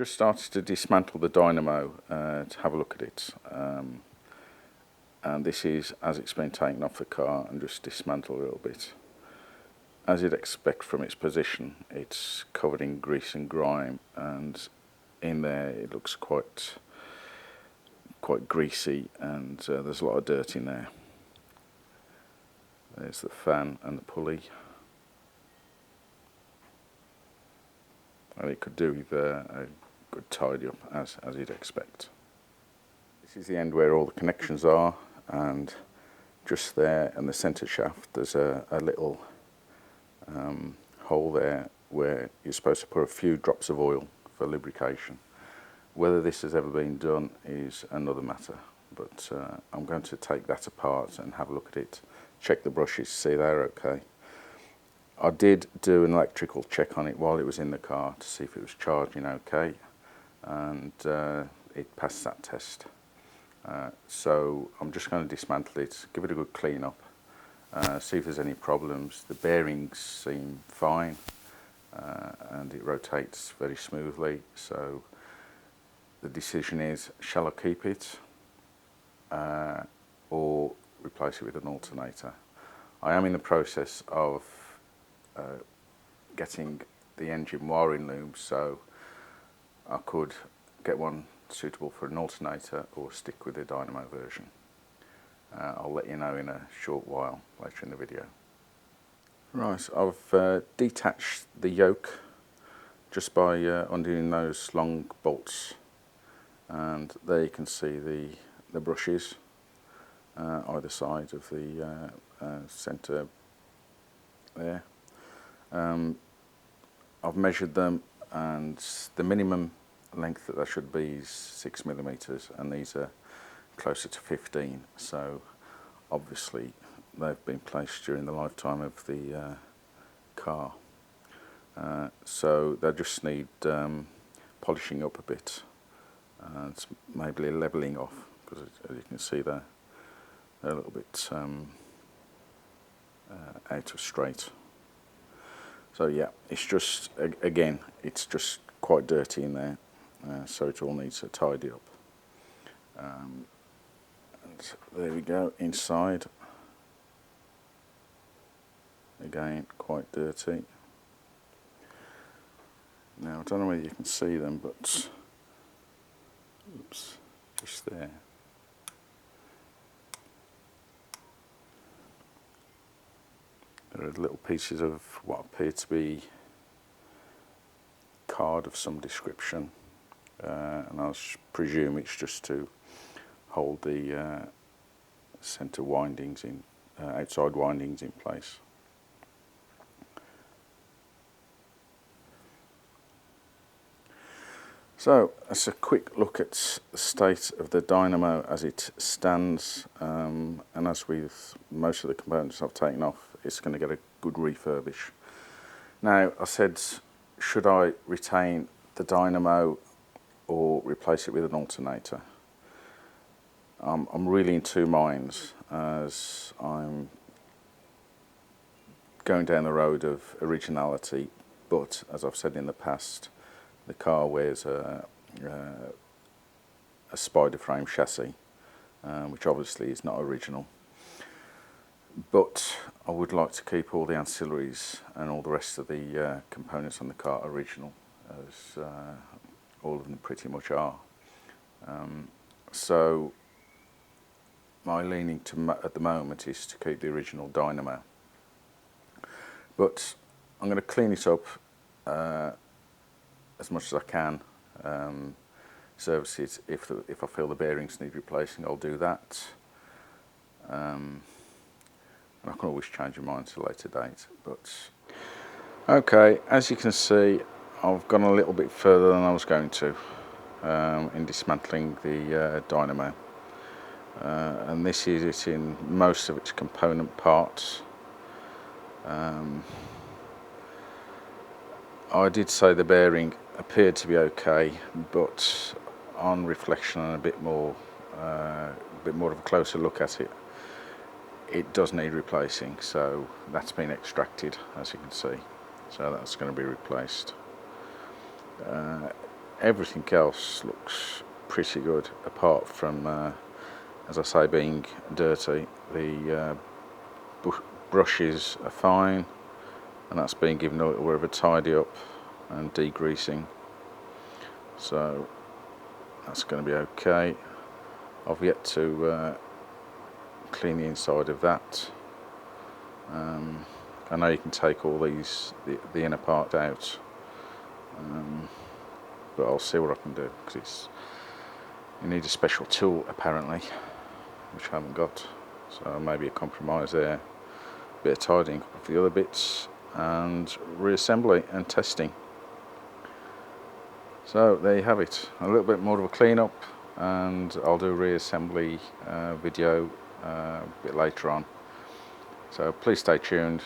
just started to dismantle the dynamo to have a look at it, and this is as it's been taken off the car, and just dismantle a little bit. As you'd expect from its position, it's covered in grease and grime, and in there it looks quite greasy, and there's a lot of dirt in there. There's the fan and the pulley, and it could do with a good tidy up as you'd expect. This is the end where all the connections are, and just there in the centre shaft there's a little hole there where you're supposed to put a few drops of oil for lubrication. Whether this has ever been done is another matter, but I'm going to take that apart and have a look at it, check the brushes, see they're okay. I did do an electrical check on it while it was in the car to see if it was charging okay, and it passed that test. So I'm just going to dismantle it, give it a good clean up, see if there's any problems. The bearings seem fine, and it rotates very smoothly, so the decision is, shall I keep it or replace it with an alternator? I am in the process of getting the engine wiring loom, so I could get one suitable for an alternator or stick with the Dynamo version. I'll let you know in a short while later in the video. Right, I've detached the yoke just by undoing those long bolts, and there you can see the brushes either side of the centre there. I've measured them, and the minimum length that should be is 6mm, and these are closer to 15, so obviously they've been placed during the lifetime of the car, so they just need polishing up a bit and maybe a levelling off, because as you can see they're a little bit out of straight. So yeah, it's just, again, it's just quite dirty in there, so it all needs a tidy up. And there we go, inside. Again, quite dirty. Now, I don't know whether you can see them, but oops, just there. There are little pieces of what appear to be card of some description, and I presume it's just to hold the centre windings in, outside windings in place. So that's a quick look at the state of the Dynamo as it stands, and as with most of the components I've taken off, it's going to get a good refurbish. Now, I said, should I retain the Dynamo or replace it with an alternator? I'm really in two minds, as I'm going down the road of originality, but as I've said in the past, the car wears a spider frame chassis, which obviously is not original. But I would like to keep all the ancillaries and all the rest of the components on the car original, as all of them pretty much are. So my leaning at the moment is to keep the original Dynamo. But I'm going to clean it up as much as I can, service it. If I feel the bearings need replacing, I'll do that. And I can always change my mind at a later date. But okay, as you can see, I've gone a little bit further than I was going to in dismantling the Dynamo, and this is it in most of its component parts. I did say the bearing appeared to be okay, but on reflection and a bit more of a closer look at it, it does need replacing. So that's been extracted, as you can see. So that's going to be replaced. everything else looks pretty good, apart from, as I say, being dirty. The brushes are fine, and that's been given a little bit of a tidy up and degreasing, so that's going to be okay. I've yet to clean the inside of that. I know you can take all these, the inner part out, but I'll see what I can do, because you need a special tool apparently, which I haven't got, so maybe a compromise there. A bit of tidying up of the other bits and reassembly and testing. So there you have it, a little bit more of a clean up, and I'll do a reassembly video a bit later on. So please stay tuned.